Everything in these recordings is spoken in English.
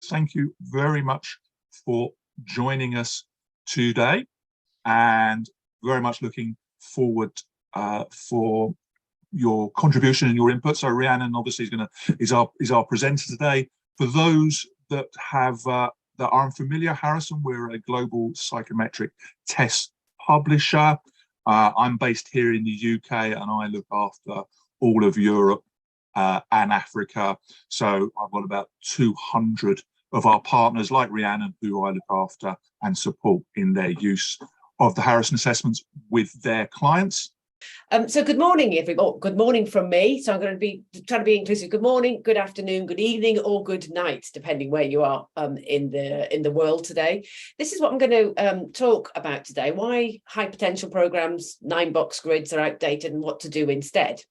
thank you very much for joining us today, and very much looking forward for your contribution and your input. So Rhiannon obviously is our presenter today. For those that are unfamiliar, Harrison, we're a global psychometric test publisher. I'm based here in the UK, and I look after all of Europe and Africa. So I've got about 200 of our partners like Rhiannon who I look after and support in their use of the Harrison assessments with their clients. So good morning, everyone. Good morning from me. So I'm going to be trying to be inclusive. Good morning, good afternoon, good evening, or good night, depending where you are in the world today. This is what I'm going to talk about today: why high potential programs, 9-box grids are outdated, and what to do instead.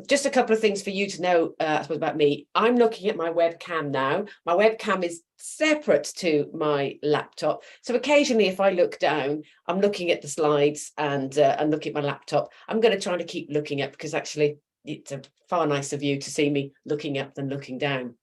Just a couple of things for you to know, I suppose, about me. I'm looking at my webcam now. My webcam is separate to my laptop. So occasionally, if I look down, I'm looking at the slides and looking at my laptop. I'm going to try to keep looking up, because actually it's a far nicer view to see me looking up than looking down.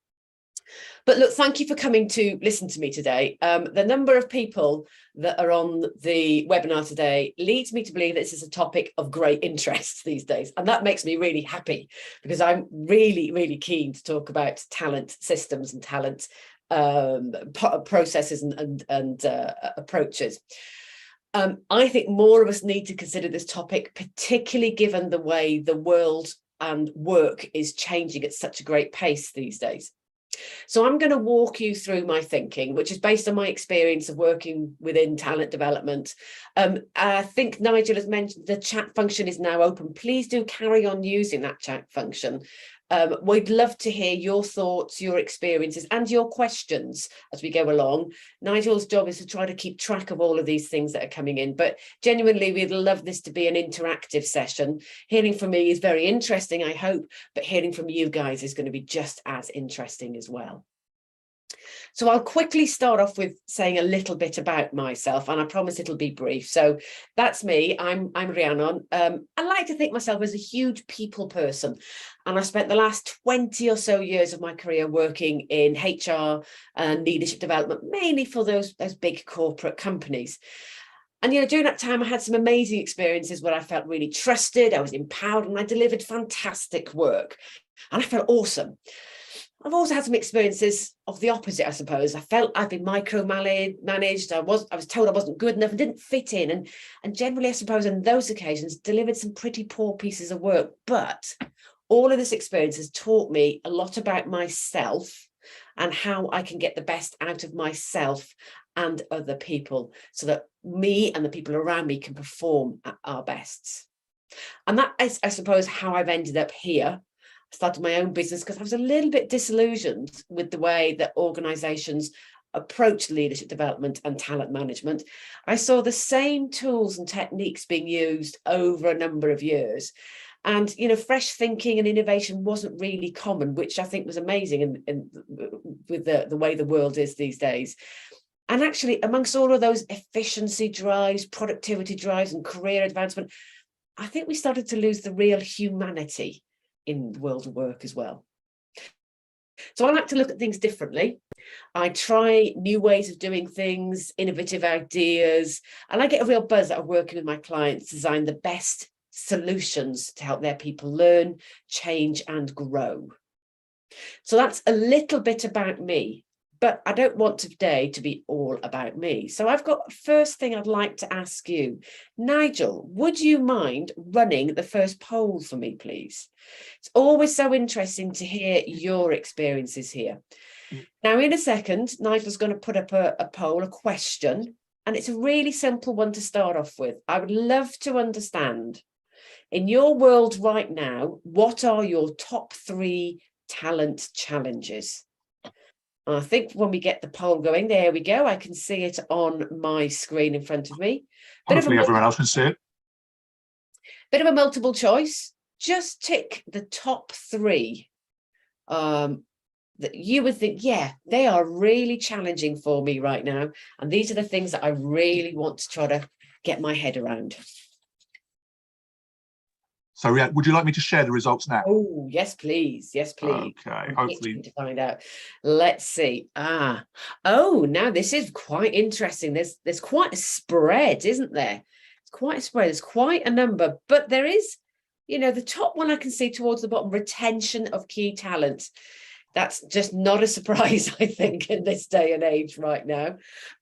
But look, thank you for coming to listen to me today. The number of people that are on the webinar today leads me to believe this is a topic of great interest these days. And that makes me really happy, because I'm really, really keen to talk about talent systems and talent processes and approaches. I think more of us need to consider this topic, particularly given the way the world and work is changing at such a great pace these days. So I'm going to walk you through my thinking, which is based on my experience of working within talent development. I think Nigel has mentioned the chat function is now open. Please do carry on using that chat function. We'd love to hear your thoughts, your experiences, and your questions as we go along. Nigel's job is to try to keep track of all of these things that are coming in, but genuinely, we'd love this to be an interactive session. Hearing from me is very interesting, I hope, but hearing from you guys is going to be just as interesting as well. So I'll quickly start off with saying a little bit about myself, and I promise it'll be brief. So that's me. I'm Rhiannon. I like to think myself as a huge people person, and I spent the last 20 or so years of my career working in HR and leadership development, mainly for those big corporate companies. And, you know, during that time, I had some amazing experiences where I felt really trusted, I was empowered, and I delivered fantastic work, and I felt awesome. I've also had some experiences of the opposite, I suppose. I felt I've been micromanaged. I was told I wasn't good enough and didn't fit in. And generally, I suppose, on those occasions, delivered some pretty poor pieces of work. But all of this experience has taught me a lot about myself and how I can get the best out of myself and other people, so that me and the people around me can perform at our bests. And that is, I suppose, how I've ended up here. I started my own business because I was a little bit disillusioned with the way that organizations approach leadership development and talent management. I saw the same tools and techniques being used over a number of years. And, you know, fresh thinking and innovation wasn't really common, which I think was amazing with the way the world is these days. And actually, amongst all of those efficiency drives, productivity drives, and career advancement, I think we started to lose the real humanity in the world of work as well. So I like to look at things differently. I try new ways of doing things, innovative ideas, and I get a real buzz out of working with my clients to design the best solutions to help their people learn, change, and grow. So that's a little bit about me, but I don't want today to be all about me. So I've got a first thing I'd like to ask you. Nigel, would you mind running the first poll for me, please? It's always so interesting to hear your experiences here. Now, in a second, Nigel's going to put up a poll, a question, and it's a really simple one to start off with. I would love to understand, in your world right now, what are your top 3 talent challenges? I think when we get the poll going, there we go. I can see it on my screen in front of me. Hopefully everyone else can see it. Bit of a multiple choice. Just tick the top 3 that you would think, yeah, they are really challenging for me right now. And these are the things that I really want to try to get my head around. So Rhiannon, would you like me to share the results now? Oh, yes, please. Yes, please. Okay, I'm hopefully. itching to find out. Let's see. Oh, now this is quite interesting. There's quite a spread, isn't there? It's quite a spread. There's quite a number, but there is, the top one I can see towards the bottom, retention of key talent. That's just not a surprise, I think, in this day and age right now.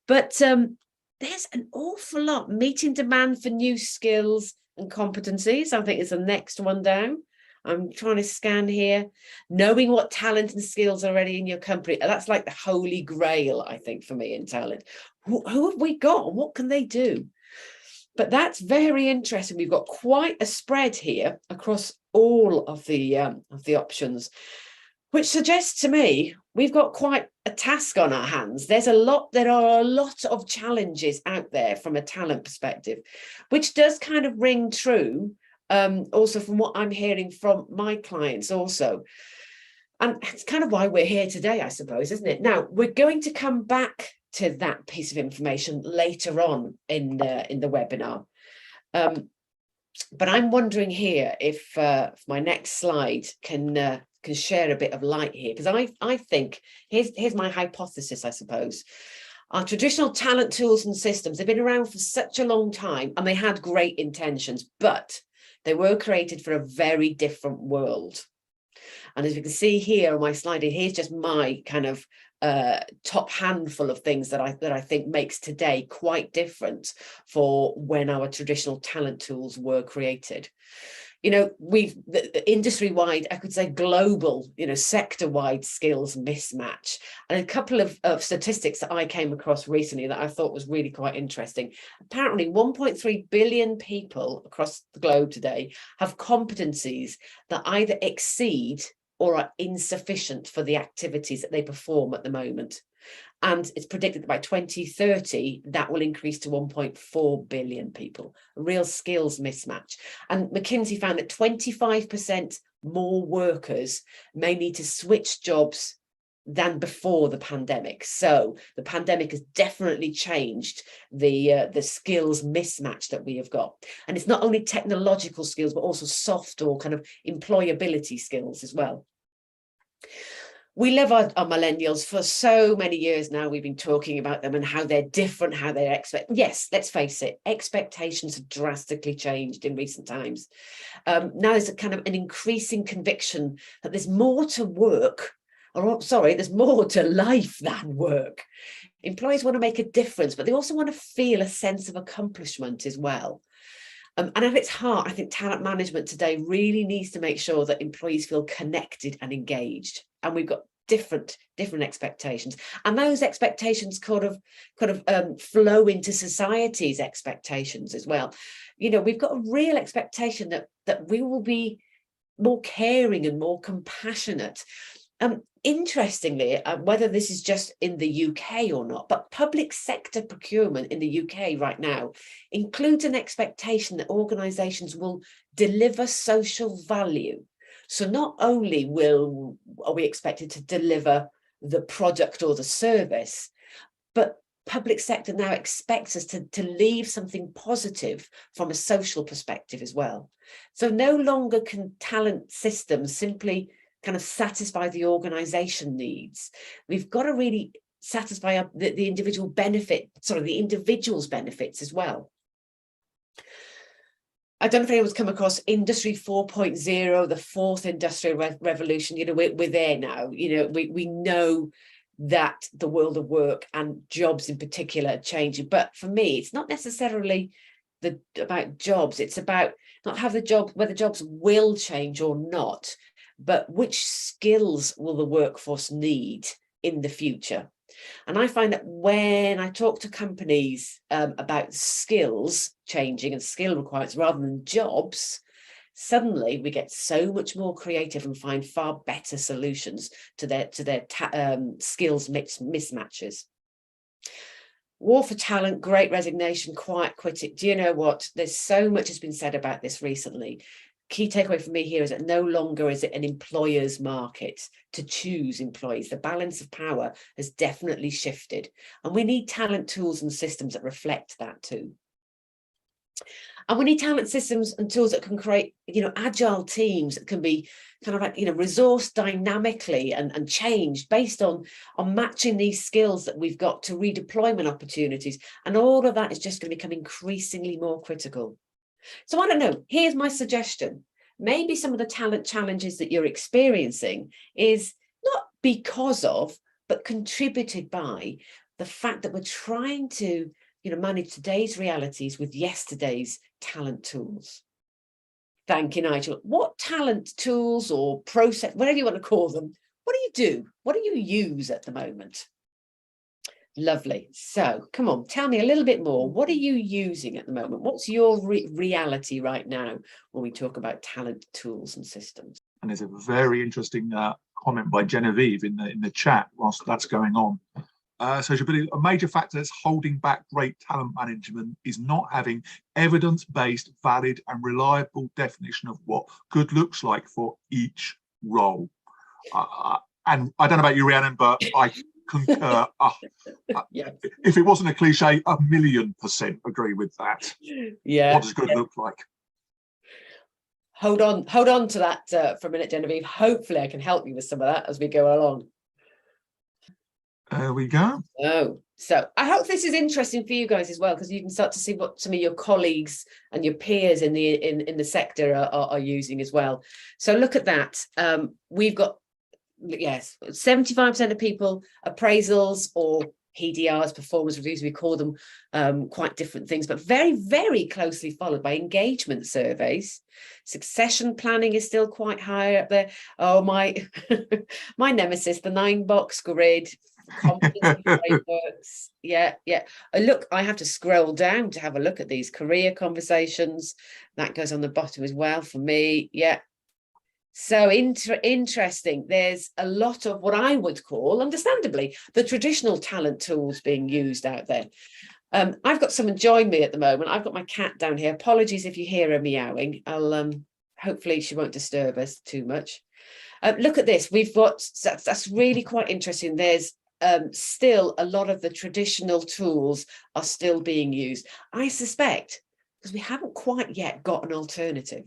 But there's an awful lot. Meeting demand for new skills and competencies, I think, is the next one down. I'm trying to scan here. Knowing what talent and skills are already in your company. That's like the holy grail, I think, for me in talent. Who have we got and what can they do? But that's very interesting. We've got quite a spread here across all of the options, which suggests to me we've got quite a task on our hands. There are a lot of challenges out there from a talent perspective, which does kind of ring true also from what I'm hearing from my clients also. And it's kind of why we're here today, I suppose, isn't it? Now, we're going to come back to that piece of information later on in the webinar. But I'm wondering here if my next slide can share a bit of light here, because I think here's my hypothesis, I suppose. Our traditional talent tools and systems, they've been around for such a long time and they had great intentions, but they were created for a very different world. And as we can see here on my slide, here's just my kind of top handful of things that I think makes today quite different for when our traditional talent tools were created. We've industry-wide, I could say global, sector-wide skills mismatch. And a couple of statistics that I came across recently that I thought was really quite interesting. Apparently 1.3 billion people across the globe today have competencies that either exceed or are insufficient for the activities that they perform at the moment. And it's predicted that by 2030, that will increase to 1.4 billion people, a real skills mismatch. And McKinsey found that 25% more workers may need to switch jobs than before the pandemic. So the pandemic has definitely changed the skills mismatch that we have got. And it's not only technological skills, but also soft or kind of employability skills as well. We love our millennials for so many years now. We've been talking about them and how they're different, how they expect. Yes, let's face it, expectations have drastically changed in recent times. Now there's a kind of an increasing conviction that there's more to work, there's more to life than work. Employees want to make a difference, but they also want to feel a sense of accomplishment as well. And at its heart, I think talent management today really needs to make sure that employees feel connected and engaged. And we've got different expectations, and those expectations kind of flow into society's expectations as well. We've got a real expectation that we will be more caring and more compassionate. Interestingly, whether this is just in the UK or not, but public sector procurement in the UK right now includes an expectation that organisations will deliver social value. So not only are we expected to deliver the product or the service, but public sector now expects us to leave something positive from a social perspective as well. So no longer can talent systems simply kind of satisfy the organisation needs. We've got to really satisfy the individual the individual's benefits as well. I don't know if anyone's come across Industry 4.0, the fourth industrial revolution. We're there now. We know that the world of work and jobs in particular are changing. But for me, it's not necessarily about jobs. It's about not whether jobs will change or not, but which skills will the workforce need in the future. And I find that when I talk to companies about skills changing and skill requirements rather than jobs, suddenly we get so much more creative and find far better solutions to their skills mismatches. War for talent, great resignation, quiet quitting. Do you know what? There's so much has been said about this recently. Key takeaway for me here is that no longer is it an employer's market to choose employees. The balance of power has definitely shifted, and we need talent tools and systems that reflect that too. And we need talent systems and tools that can create, agile teams that can be kind of like, resourced dynamically and changed based on matching these skills that we've got to redeployment opportunities. And all of that is just going to become increasingly more critical. So I don't know, here's my suggestion. Maybe some of the talent challenges that you're experiencing is not because of, but contributed by the fact that we're trying to manage today's realities with yesterday's talent tools. Thank you, Nigel. What talent tools or process, whatever you want to call them, what do you do? What do you use at the moment? Lovely. So come on, tell me a little bit more. What are you using at the moment? What's your reality right now when we talk about talent tools and systems? And there's a very interesting comment by Genevieve in the chat whilst that's going on. So a major factor that's holding back great talent management is not having evidence-based, valid and reliable definition of what good looks like for each role. And I don't know about you, Rhiannon, but I concur. Yeah. If it wasn't a cliche, 1,000,000% agree with that. Yeah. What does good look like? Hold on to that for a minute, Genevieve. Hopefully I can help you with some of that as we go along. There we go. Oh, so I hope this is interesting for you guys as well, because you can start to see what some of your colleagues and your peers in the sector are using as well. So look at that. We've got, yes, 75% of people, appraisals or PDRs, performance reviews, we call them quite different things, but very, very closely followed by engagement surveys. Succession planning is still quite high up there. Oh, my nemesis, the 9-box grid. Competency frameworks. Yeah. Look, I have to scroll down to have a look at these career conversations. That goes on the bottom as well for me. Yeah. So interesting. There's a lot of what I would call, understandably, the traditional talent tools being used out there. I've got someone join me at the moment. I've got my cat down here. Apologies if you hear her meowing. I'll hopefully she won't disturb us too much. Look at this. We've got, that's really quite interesting. There's still a lot of the traditional tools are still being used, I suspect, because we haven't quite yet got an alternative.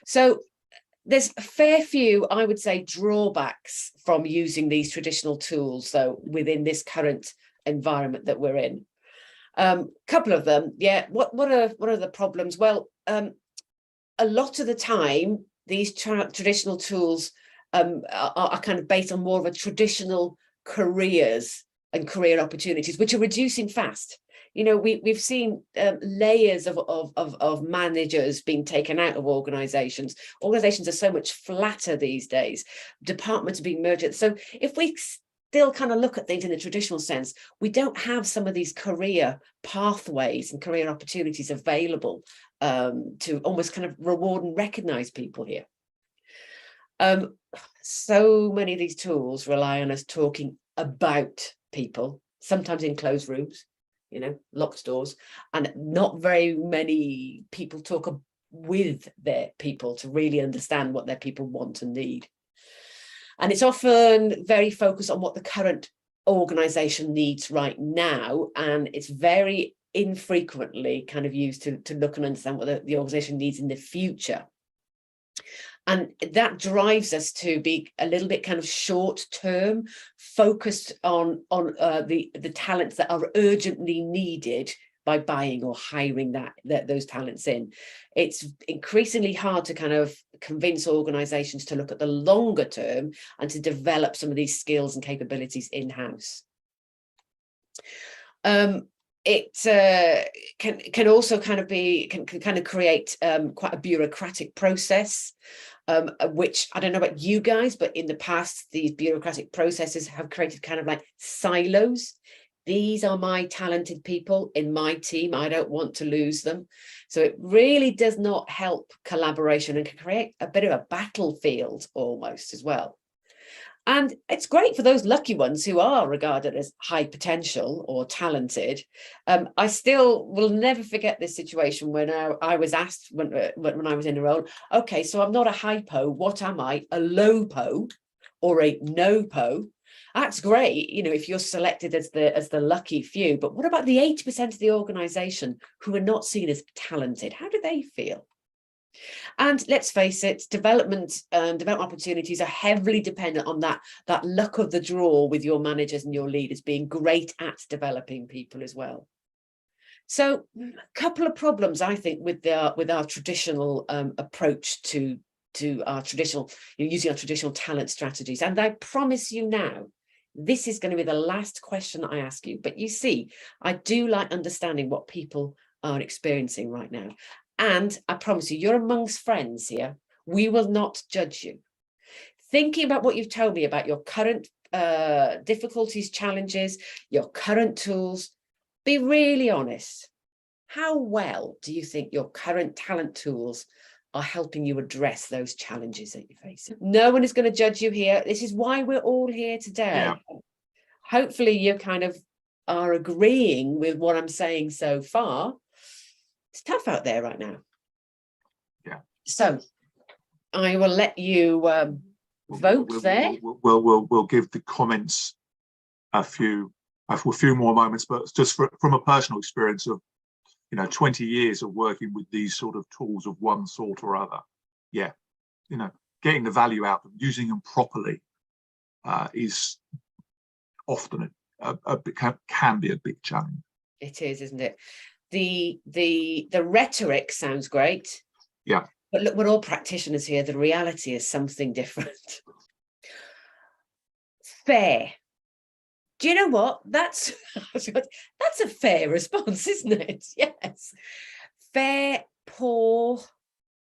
So there's a fair few, I would say, drawbacks from using these traditional tools, though, within this current environment that we're in. Couple of them, yeah. What are the problems? Well, a lot of the time, these traditional tools are kind of based on more of a traditional careers and career opportunities, which are reducing fast. We've seen layers of managers being taken out of organizations. Organizations are so much flatter these days. Departments are being merged. So if we still kind of look at things in the traditional sense, we don't have some of these career pathways and career opportunities available to almost kind of reward and recognize people here. So many of these tools rely on us talking about people, sometimes in closed rooms, locked doors, and not very many people talk with their people to really understand what their people want and need. And it's often very focused on what the current organization needs right now, and it's very infrequently kind of used to look and understand what the organization needs in the future. And that drives us to be a little bit kind of short term, focused on the talents that are urgently needed by buying or hiring those talents in. It's increasingly hard to kind of convince organizations to look at the longer term and to develop some of these skills and capabilities in-house. It can also kind of can create quite a bureaucratic process, which I don't know about you guys, but in the past, these bureaucratic processes have created kind of like silos. These are my talented people in my team. I don't want to lose them. So it really does not help collaboration and can create a bit of a battlefield almost as well. And it's great for those lucky ones who are regarded as high potential or talented. I still will never forget this situation when I was asked when I was in a role, okay, so I'm not a HiPo, what am I? A low-po or a no-po? That's great, you know, if you're selected as the lucky few, but what about the 80% of the organization who are not seen as talented? How do they feel? And let's face it, development opportunities are heavily dependent on that luck of the draw with your managers and your leaders being great at developing people as well. So a couple of problems, I think, with our traditional approach to our traditional, using our traditional talent strategies. And I promise you now, this is going to be the last question I ask you. But you see, I do like understanding what people are experiencing right now. And I promise you, you're amongst friends here. We will not judge you. Thinking about what you've told me about your current difficulties, challenges, your current tools, be really honest. How well do you think your current talent tools are helping you address those challenges that you're facing? No one is going to judge you here. This is why we're all here today. Yeah. Hopefully you kind of are agreeing with what I'm saying so far. It's tough out there right now. Yeah. So I will let you vote there. We'll give the comments a few more moments, but just from a personal experience of 20 years of working with these sort of tools of one sort or other, getting the value out of them, using them properly is often can be a big challenge. It is, isn't it? The rhetoric sounds great. Yeah. But look, we're all practitioners here. The reality is something different. Fair. Do you know what? That's a fair response, isn't it? Yes. Fair, poor,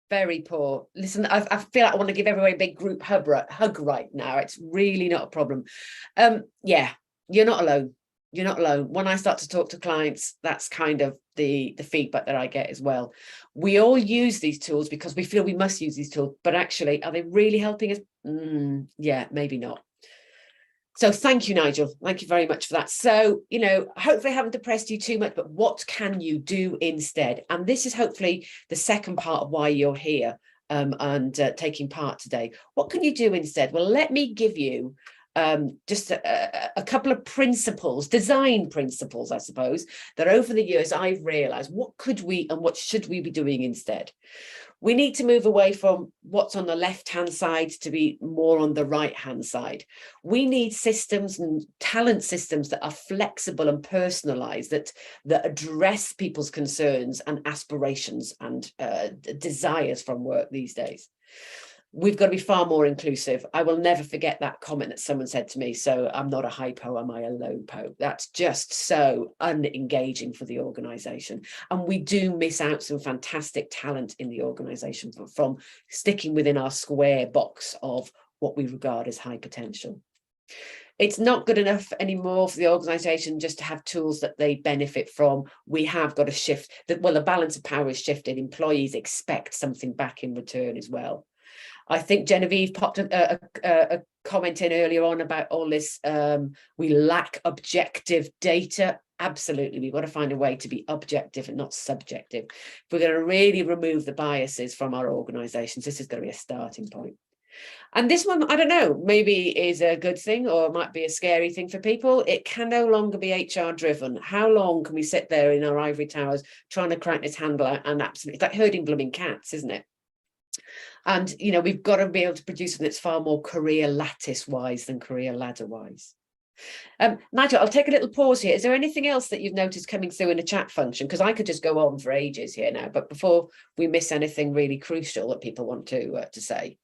very poor. Listen, I feel like I want to give everyone a big group hug right now. It's really not a problem. Yeah, you're not alone. You're not alone. When I start to talk to clients, that's kind of the feedback that I get as well. We all use these tools because we feel we must use these tools, but actually, are they really helping us? Yeah, maybe not. So thank you, Nigel. Thank you very much for that. So, hopefully I haven't depressed you too much, but what can you do instead? And this is hopefully the second part of why you're here and taking part today. What can you do instead? Well, let me give you just a couple of principles, design principles, I suppose, that over the years I've realized what could we and what should we be doing instead. We need to move away from what's on the left-hand side to be more on the right-hand side. We need systems and talent systems that are flexible and personalized, that address people's concerns and aspirations and desires from work these days. We've got to be far more inclusive. I will never forget that comment that someone said to me. So I'm not a HiPo, am I a LowPo? That's just so unengaging for the organization. And we do miss out some fantastic talent in the organization from sticking within our square box of what we regard as high potential. It's not good enough anymore for the organization just to have tools that they benefit from. We have got to shift that. Well, the balance of power is shifted. Employees expect something back in return as well. I think Genevieve popped a comment in earlier on about all this. We lack objective data. Absolutely. We've got to find a way to be objective and not subjective. If we're going to really remove the biases from our organizations, this is going to be a starting point. And this one, I don't know, maybe is a good thing or it might be a scary thing for people. It can no longer be HR driven. How long can we sit there in our ivory towers trying to crank this handle out and absolutely, it's like herding blooming cats, isn't it? And, we've got to be able to produce something that's far more career lattice wise than career ladder wise. Nigel, I'll take a little pause here. Is there anything else that you've noticed coming through in the chat function? Because I could just go on for ages here now, but before we miss anything really crucial that people want to say.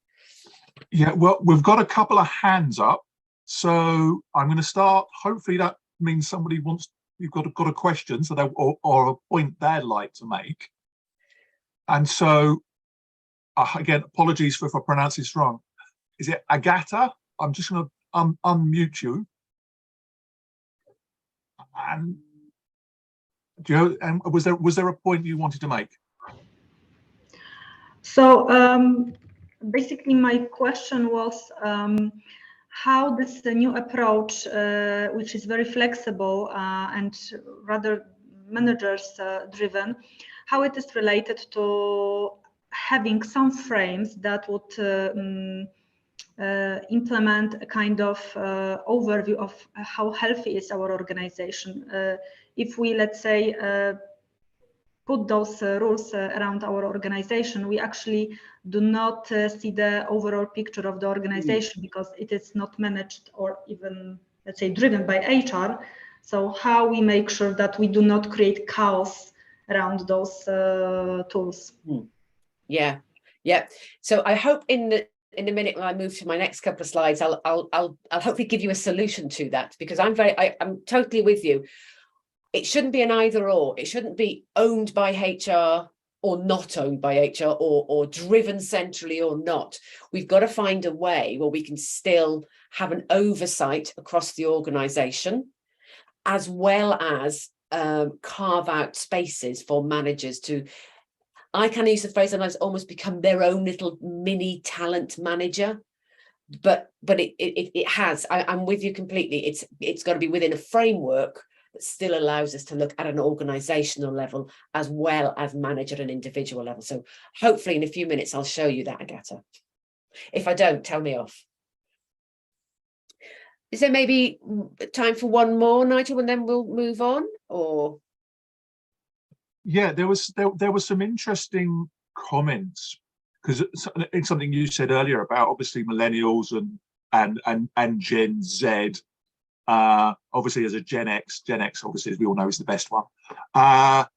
Yeah, well, we've got a couple of hands up. So I'm going to start. Hopefully that means you've got a question or a point they'd like to make. And so, again, apologies for if I pronounce this wrong. Is it Agata? I'm just going to unmute you. And was there a point you wanted to make? So basically, my question was how this new approach, which is very flexible and rather managers driven, how it is related to having some frames that would implement a kind of overview of how healthy is our organization. If we, let's say, put those rules around our organization, we actually do not see the overall picture of the organization because it is not managed or even, let's say, driven by HR. So how we make sure that we do not create chaos around those tools. Yeah. So I hope in the minute when I move to my next couple of slides, I'll hopefully give you a solution to that, because I'm totally with you. It shouldn't be an either or. It shouldn't be owned by HR or not owned by HR, or driven centrally or not. We've got to find a way where we can still have an oversight across the organization, as well as carve out spaces for managers to, I can use the phrase sometimes, almost become their own little mini talent manager. But it has, I'm with you completely. It's got to be within a framework that still allows us to look at an organizational level as well as manage at an individual level. So hopefully in a few minutes I'll show you that, Agata. If I don't, tell me off. Is there maybe time for one more, Nigel, and then we'll move on? Or yeah, there was some interesting comments, because it's something you said earlier about obviously millennials and Gen Z. Obviously, as a Gen X obviously, as we all know, is the best one. But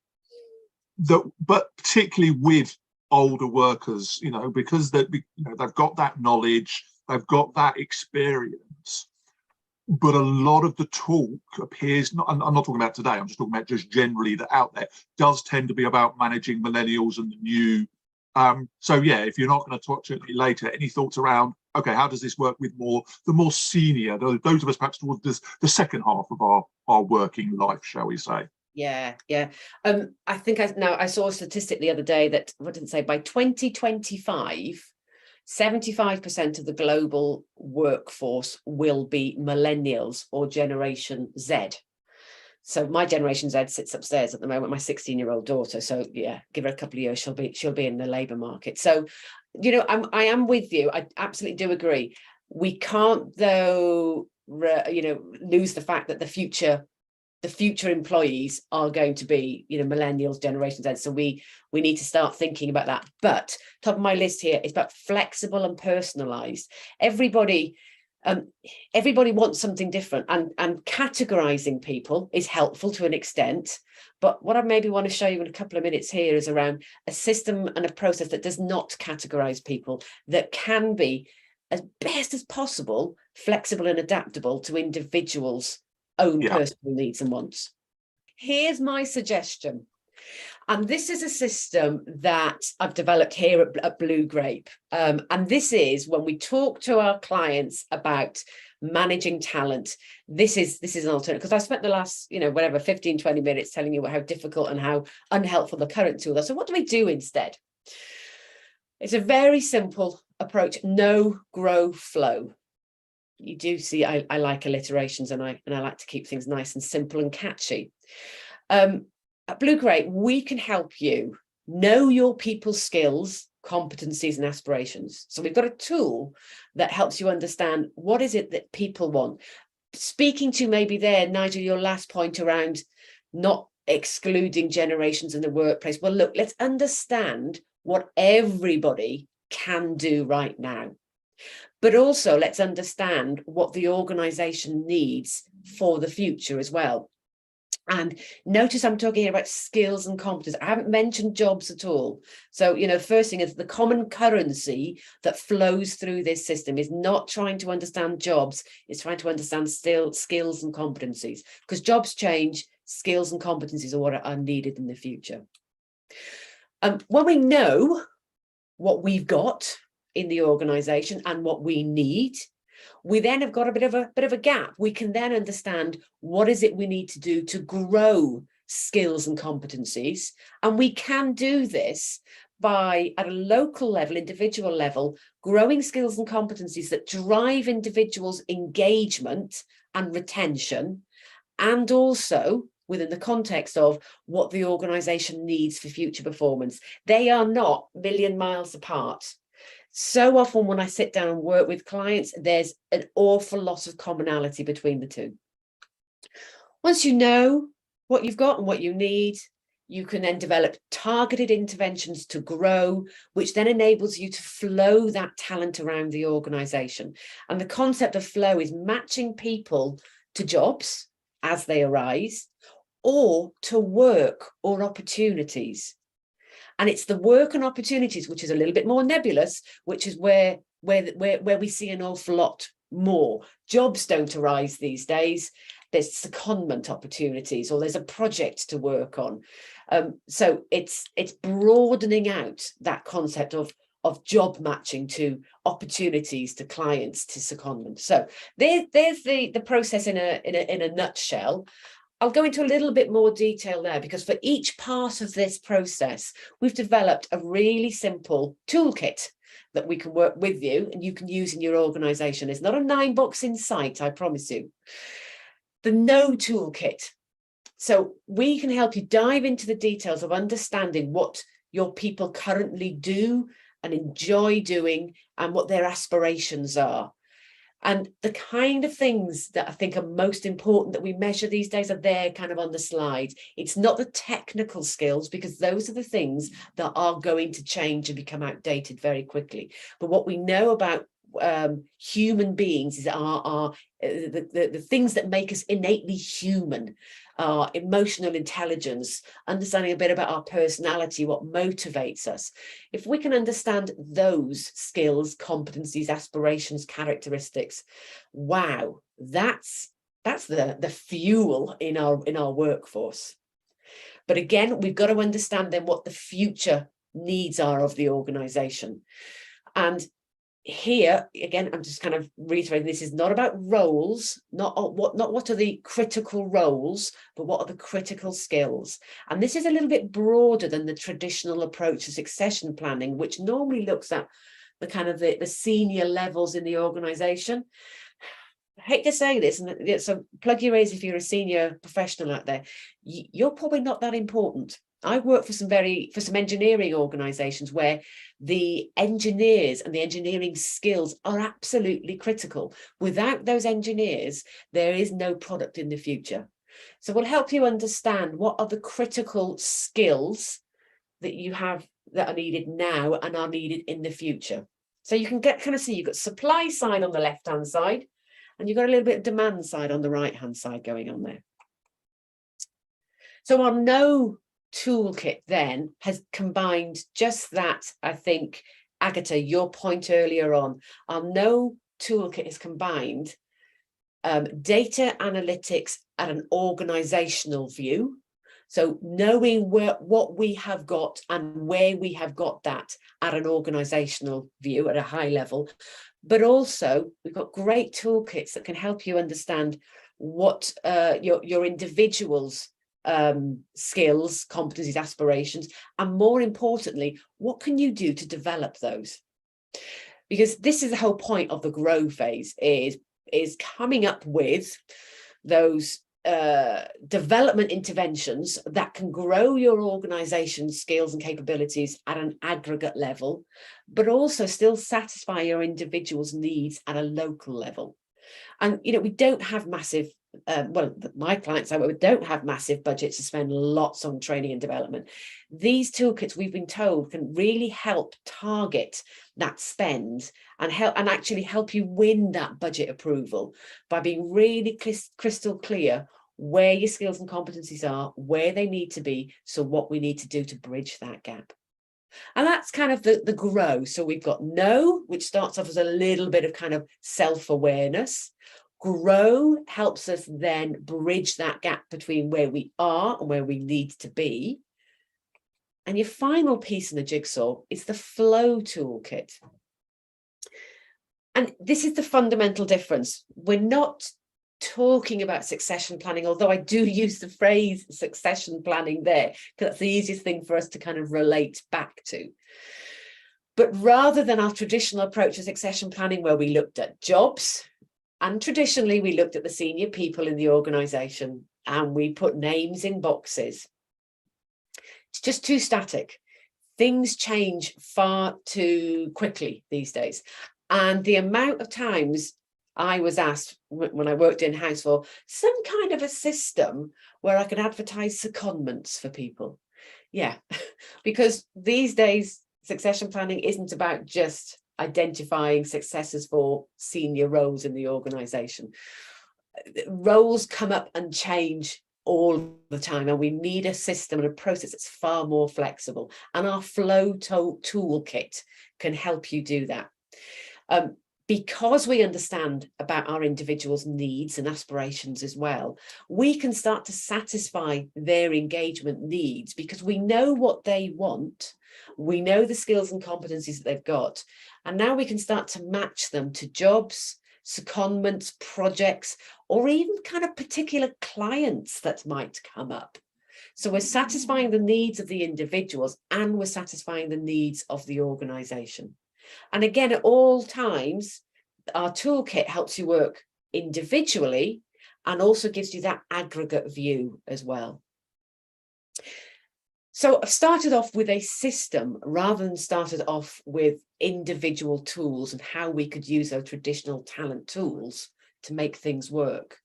particularly with older workers, because they've got that knowledge, they've got that experience. But a lot of the talk appears, I'm not talking about today, I'm just talking about just generally that out there, does tend to be about managing millennials and the new. So yeah, if you're not going to talk to me later, any thoughts around, okay, how does this work with the more senior, those of us perhaps towards the second half of our working life, shall we say? Yeah. I think I saw a statistic the other day that, what did it say, by 2025, 75% of the global workforce will be millennials or Generation Z. So my Generation Z sits upstairs at the moment, my 16-year-old daughter. So yeah, give her a couple of years, she'll be in the labour market. So, I am with you. I absolutely do agree. We can't, though, lose the fact that the future employees are going to be, millennials, Generation Z. So we need to start thinking about that. But top of my list here is about flexible and personalised. Everybody wants something different, and categorising people is helpful to an extent. But what I maybe want to show you in a couple of minutes here is around a system and a process that does not categorise people, that can be, as best as possible, flexible and adaptable to individuals' own personal needs and wants. Here's my suggestion. And this is a system that I've developed here at Bluegrape. And this is when we talk to our clients about managing talent. This is an alternative, because I spent the last, 15, 20 minutes telling you how difficult and how unhelpful the current tool is. So what do we do instead? It's a very simple approach: know, grow, flow. You do see I like alliterations, and I like to keep things nice and simple and catchy. At Bluegrape, we can help you know your people's skills, competencies and aspirations. So we've got a tool that helps you understand what is it that people want. Speaking to maybe there, Nigel, your last point around not excluding generations in the workplace. Well, look, let's understand what everybody can do right now. But also let's understand what the organisation needs for the future as well. And notice I'm talking here about skills and competencies. I haven't mentioned jobs at all. So, first thing is the common currency that flows through this system is not trying to understand jobs, it's trying to understand skills and competencies, because jobs change, skills and competencies are what are needed in the future. When we know what we've got in the organisation and what we need, we then have got a bit of a gap. We can then understand what is it we need to do to grow skills and competencies. And we can do this by, at a local level, individual level, growing skills and competencies that drive individuals' engagement and retention, and also within the context of what the organisation needs for future performance. They are not a million miles apart. So often when I sit down and work with clients, there's an awful lot of commonality between the two. Once you know what you've got and what you need, you can then develop targeted interventions to grow, which then enables you to flow that talent around the organization. And the concept of flow is matching people to jobs as they arise, or to work or opportunities. And it's the work and opportunities, which is a little bit more nebulous, which is where we see an awful lot more. Jobs don't arise these days. There's secondment opportunities, or there's a project to work on. So it's broadening out that concept of job matching to opportunities, to clients, to secondment. So there's the process in a nutshell. I'll go into a little bit more detail there, because for each part of this process, we've developed a really simple toolkit that we can work with you and you can use in your organization. It's not a 9-box in sight, I promise you. The No Toolkit. So we can help you dive into the details of understanding what your people currently do and enjoy doing, and what their aspirations are. And the kind of things that I think are most important that we measure these days are there kind of on the slide. It's not the technical skills, because those are the things that are going to change and become outdated very quickly. But what we know about human beings is the things that make us innately human, our emotional intelligence, understanding a bit about our personality, what motivates us. If we can understand those skills, competencies, aspirations, characteristics, wow, that's the fuel in our workforce. But again, we've got to understand then what the future needs are of the organization. And here again, I'm just kind of reiterating, this is not about roles, not what are the critical roles, but what are the critical skills. And this is a little bit broader than the traditional approach to succession planning, which normally looks at the kind of the senior levels in the organization. I hate to say this, and so plug your ears if you're a senior professional out there, you're probably not that important. I work for some engineering organizations where the engineers and the engineering skills are absolutely critical. Without those engineers, there is no product in the future. So we'll help you understand what are the critical skills that you have that are needed now and are needed in the future. So you can see you've got supply side on the left-hand side, and you've got a little bit of demand side on the right-hand side going on there. So our No Toolkit then has combined just that. I think, Agatha, your point earlier on, our No Toolkit has combined data analytics at an organizational view. So knowing what we have got and where we have got that at an organizational view at a high level, but also we've got great toolkits that can help you understand what your individuals' skills, competencies, aspirations, and more importantly, what can you do to develop those? Because this is the whole point of the grow phase, is coming up with those development interventions that can grow your organization's skills and capabilities at an aggregate level, but also still satisfy your individual's needs at a local level. And we don't have massive my clients I work with don't have massive budgets to spend lots on training and development. These toolkits, we've been told, can really help target that spend and actually help you win that budget approval by being really crystal clear where your skills and competencies are, where they need to be, so what we need to do to bridge that gap. And that's kind of the grow. So we've got No, which starts off as a little bit of kind of self-awareness. Grow helps us then bridge that gap between where we are and where we need to be. And your final piece in the jigsaw is the Flow Toolkit. And this is the fundamental difference. We're not talking about succession planning, although I do use the phrase succession planning there, because that's the easiest thing for us to kind of relate back to. But rather than our traditional approach to succession planning, where we looked at jobs, and traditionally we looked at the senior people in the organization and we put names in boxes, it's just too static. things change far too quickly these days. And the amount of times I was asked when I worked in-house for some kind of a system where I could advertise secondments for people. Yeah, because these days succession planning isn't about just identifying successors for senior roles in the organisation. Roles come up and change all the time, and we need a system and a process that's far more flexible, and our flow toolkit can help you do that. Because we understand about our individuals' needs and aspirations as well, we can start to satisfy their engagement needs because we know what they want, we know the skills and competencies that they've got, and now we can start to match them to jobs, secondments, projects, or even kind of particular clients that might come up. So we're satisfying the needs of the individuals and we're satisfying the needs of the organisation. And again, at all times, our toolkit helps you work individually and also gives you that aggregate view as well. So I've started off with a system rather than started off with individual tools and how we could use our traditional talent tools to make things work.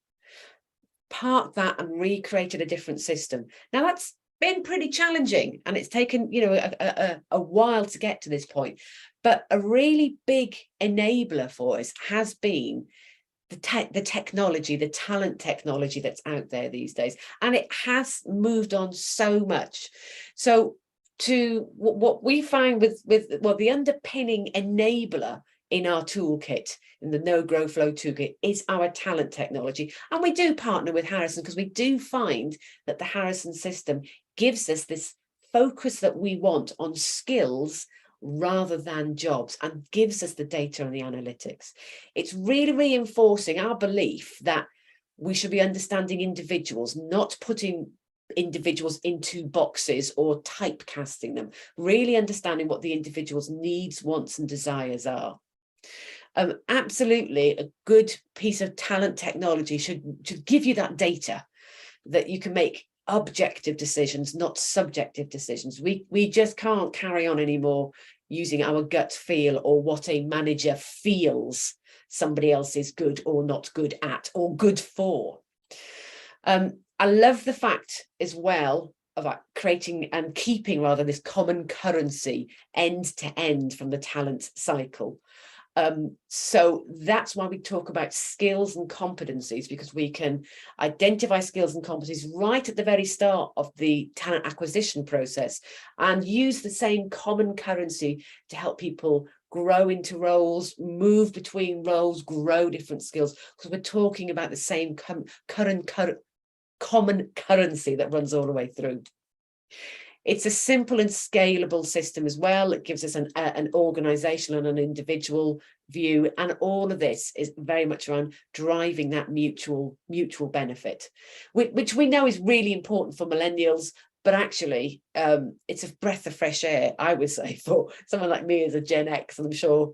Parked that and recreated a different system. Now that's been pretty challenging and it's taken, you know, a while to get to this point. But a really big enabler for us has been the technology, the talent technology that's out there these days. And it has moved on so much. So to what we find with the underpinning enabler in our toolkit, in the No Grow Flow toolkit, is our talent technology. And we do partner with Harrison because we do find that the Harrison system gives us this focus that we want on skills rather than jobs and gives us the data and the analytics. It's really reinforcing our belief that we should be understanding individuals, not putting individuals into boxes or typecasting them, really understanding what the individual's needs, wants and desires are. Absolutely, a good piece of talent technology should give you that data that you can make objective decisions, not subjective decisions. We just can't carry on anymore using our gut feel or what a manager feels somebody else is good or not good at or good for. I love the fact as well about creating and keeping rather this common currency end to end from the talent cycle. So that's why we talk about skills and competencies, because we can identify skills and competencies right at the very start of the talent acquisition process and use the same common currency to help people grow into roles, move between roles, grow different skills, because we're talking about the same common currency that runs all the way through. It's a simple and scalable system as well. It gives us an organizational and an individual view. And all of this is very much around driving that mutual benefit, which we know is really important for millennials. But actually, it's a breath of fresh air, I would say, for someone like me as a Gen X, and I'm sure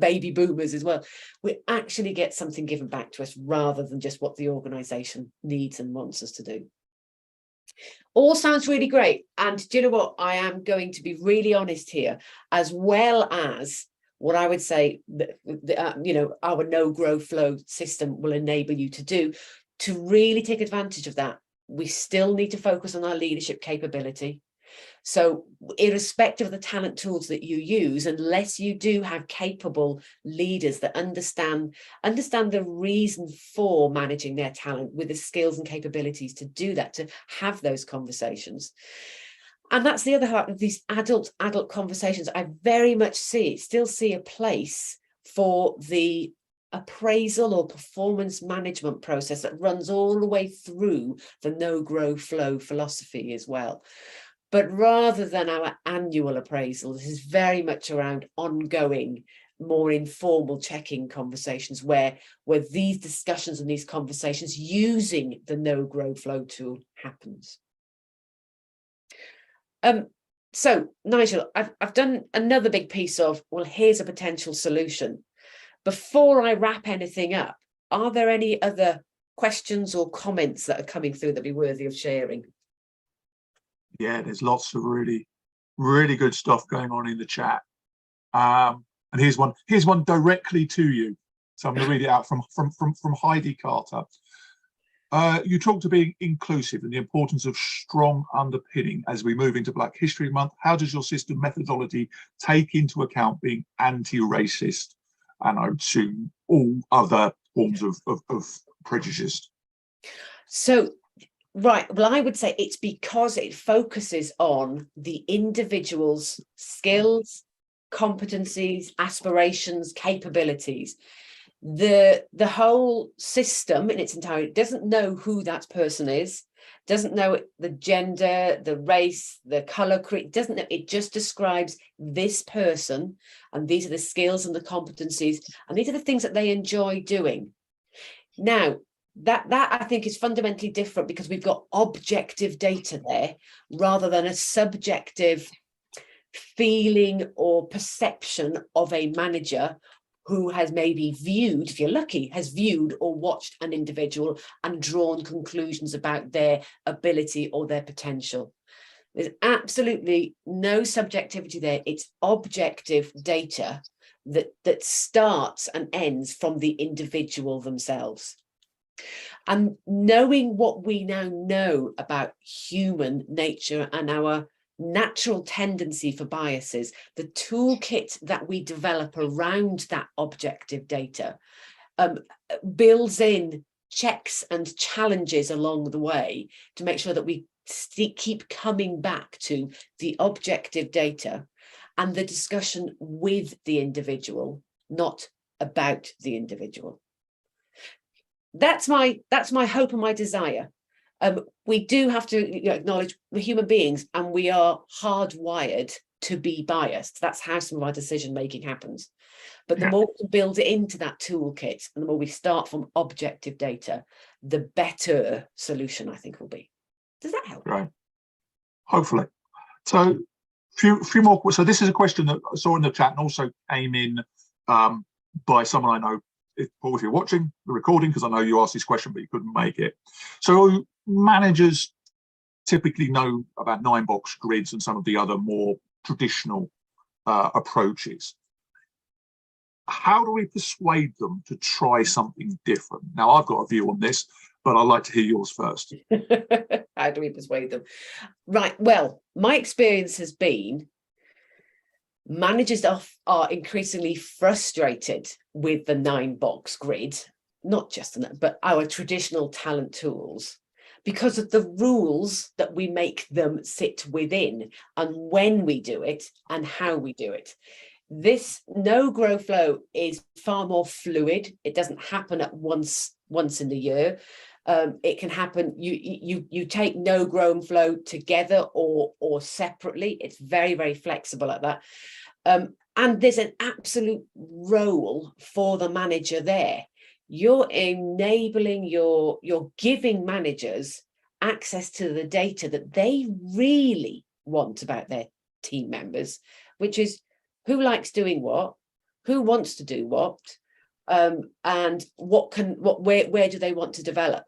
baby boomers as well. We actually get something given back to us rather than just what the organization needs and wants us to do. All sounds really great. And do you know what? I am going to be really honest here, as well as what I would say you know, our No Grow Flow system will enable you to do. To really take advantage of that, we still need to focus on our leadership capability. So irrespective of the talent tools that you use, unless you do have capable leaders that understand the reason for managing their talent with the skills and capabilities to do that, to have those conversations. And that's the other part of these adult conversations. I very much still see a place for the appraisal or performance management process that runs all the way through the No Grow Flow philosophy as well. But rather than our annual appraisal, this is very much around ongoing, more informal check-in conversations where these discussions and these conversations using the No Grow Flow tool happens. So Nigel, I've done another big piece of, well, here's a potential solution. Before I wrap anything up, are there any other questions or comments that are coming through that be worthy of sharing? Yeah, there's lots of really Really good stuff going on in the chat. And here's one directly to you. So I'm going to read it out from Heidi Carter. You talked to being inclusive and the importance of strong underpinning as we move into Black History Month. How does your system methodology take into account being anti-racist and I assume all other forms of prejudice? So, right, well, I would say it's because it focuses on the individual's skills, competencies, aspirations, capabilities. The whole system in its entirety doesn't know who that person is, doesn't know the gender, the race, the color, doesn't know. It just describes this person, and these are the skills and the competencies, and these are the things that they enjoy doing. Now, that I think is fundamentally different because we've got objective data there rather than a subjective feeling or perception of a manager who has maybe viewed, if you're lucky, has viewed or watched an individual and drawn conclusions about their ability or their potential. There's absolutely no subjectivity there. It's objective data that starts and ends from the individual themselves. And knowing what we now know about human nature and our natural tendency for biases, the toolkit that we develop around that objective data builds in checks and challenges along the way to make sure that we keep coming back to the objective data and the discussion with the individual, not about the individual. That's my hope and my desire. We do have to acknowledge we're human beings and we are hardwired to be biased. That's how some of our decision making happens. But the more we build it into that toolkit and the more we start from objective data, the better solution I think will be. Does that help? Right. Hopefully. So few more. So this is a question that I saw in the chat and also came in by someone I know. Paul, if you're watching the recording, because I know you asked this question, but you couldn't make it. So managers typically know about 9-box grids and some of the other more traditional approaches. How do we persuade them to try something different? Now, I've got a view on this, but I'd like to hear yours first. How do we persuade them? Right. Well, my experience has been managers are increasingly frustrated with the 9-box grid, not just that, but our traditional talent tools, because of the rules that we make them sit within and when we do it and how we do it. This no grow flow is far more fluid. It doesn't happen at once in the year. It can happen. You take no grow and flow together or separately. It's very, very flexible at that. And there's an absolute role for the manager there. You're enabling, you're giving managers access to the data that they really want about their team members, which is who likes doing what, who wants to do what, and where do they want to develop.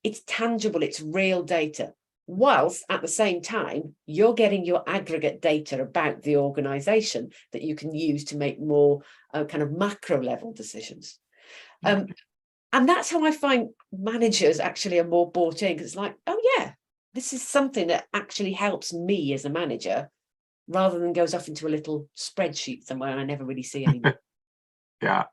It's tangible, it's real data. Whilst at the same time, you're getting your aggregate data about the organization that you can use to make more kind of macro level decisions. And that's how I find managers actually are more bought in, because it's like, oh yeah, this is something that actually helps me as a manager rather than goes off into a little spreadsheet somewhere and I never really see anymore. Yeah.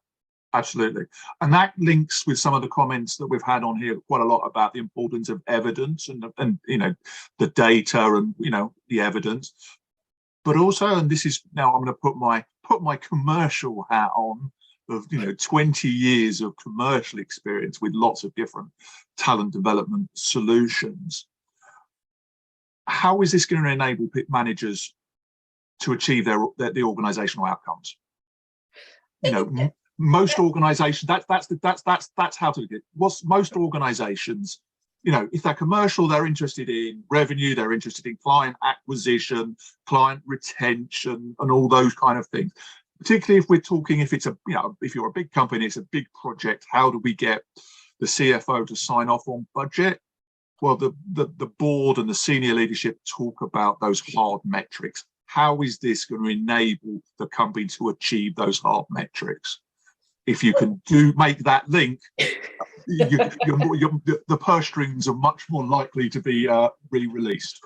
Absolutely. And that links with some of the comments that we've had on here quite a lot about the importance of evidence and you know, the data and, you know, the evidence. But also, and this is now I'm going to put my commercial hat on of, you know, 20 years of commercial experience with lots of different talent development solutions. How is this going to enable managers to achieve the organizational outcomes? You know, most organizations, that's how to do it. Most organizations, you know, if they're commercial, they're interested in revenue, they're interested in client acquisition, client retention, and all those kind of things. Particularly if we're talking, if it's a, you know, if you're a big company, it's a big project. How do we get the CFO to sign off on budget? Well, the board and the senior leadership talk about those hard metrics. how is this going to enable the company to achieve those hard metrics? If you can make that link, the purse strings are much more likely to be re-released.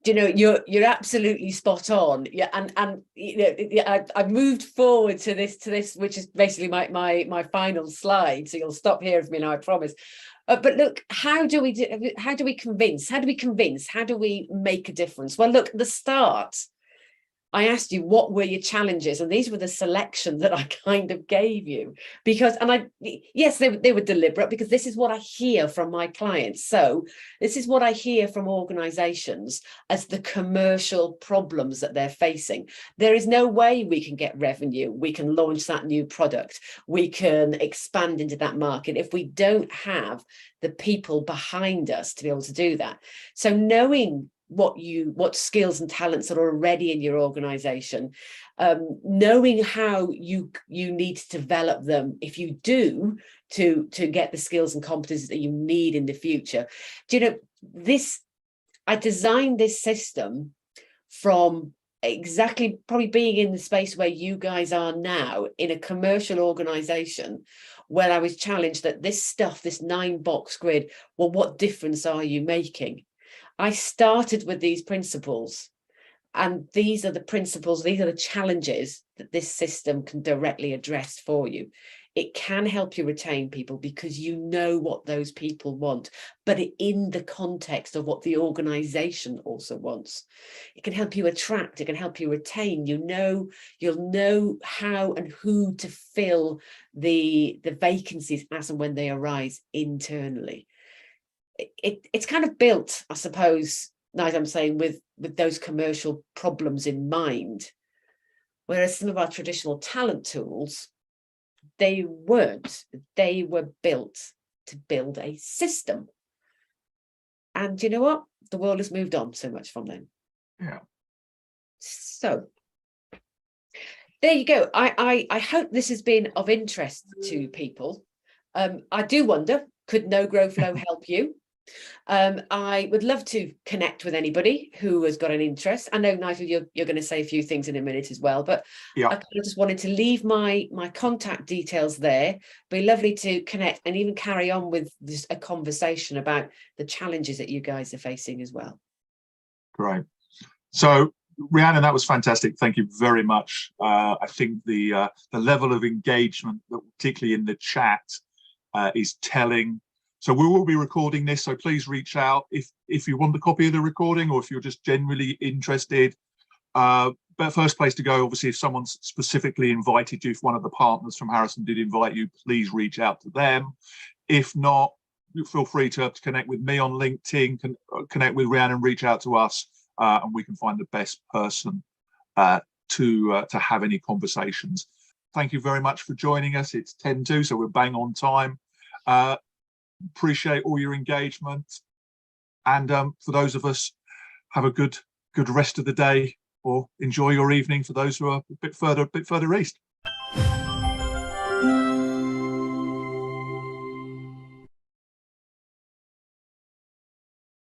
You know, you're absolutely spot on. Yeah, and you know, I moved forward to this, which is basically my final slide. So you'll stop here with me now, I promise. But look, how do we convince? How do we make a difference? Well, look, at the start, I asked you what were your challenges, and these were the selection that I kind of gave you, because, and yes, they were deliberate, because this is what I hear from my clients. So this is what I hear from organizations as the commercial problems that they're facing. There is no way we can get revenue, we can launch that new product, we can expand into that market if we don't have the people behind us to be able to do that. So knowing what skills and talents are already in your organization, knowing how you need to develop them, if you do, to get the skills and competencies that you need in the future. Do you know, I designed this system from exactly probably being in the space where you guys are now, in a commercial organization, where I was challenged that this 9-box grid, well, what difference are you making? I started with these principles, and these are the principles, these are the challenges that this system can directly address for you. It can help you retain people because you know what those people want, but in the context of what the organization also wants. It can help you attract, it can help you retain. You'll know how and who to fill the vacancies as and when they arise internally. It's kind of built, I suppose, Nigel, I'm saying, with those commercial problems in mind, whereas some of our traditional talent tools, they weren't. They were built to build a system. And you know what? The world has moved on so much from then. Yeah. So there you go. I hope this has been of interest to people. I do wonder, could No Grow Flow help you? I would love to connect with anybody who has got an interest. I know, Nigel, you're going to say a few things in a minute as well, but yeah. I just wanted to leave my contact details there. Be lovely to connect and even carry on with just a conversation about the challenges that you guys are facing as well. Great. So, Rhiannon, that was fantastic. Thank you very much. I think the level of engagement, particularly in the chat, is telling. So we will be recording this, so please reach out if you want a copy of the recording, or if you're just generally interested. But first place to go, obviously, if someone's specifically invited you, if one of the partners from Harrison did invite you, please reach out to them. If not, feel free to connect with me on LinkedIn, connect with Rhiannon, reach out to us, and we can find the best person to have any conversations. Thank you very much for joining us. It's 10:02, so we're bang on time. Appreciate all your engagement, and for those of us, have a good rest of the day, or enjoy your evening for those who are a bit further east.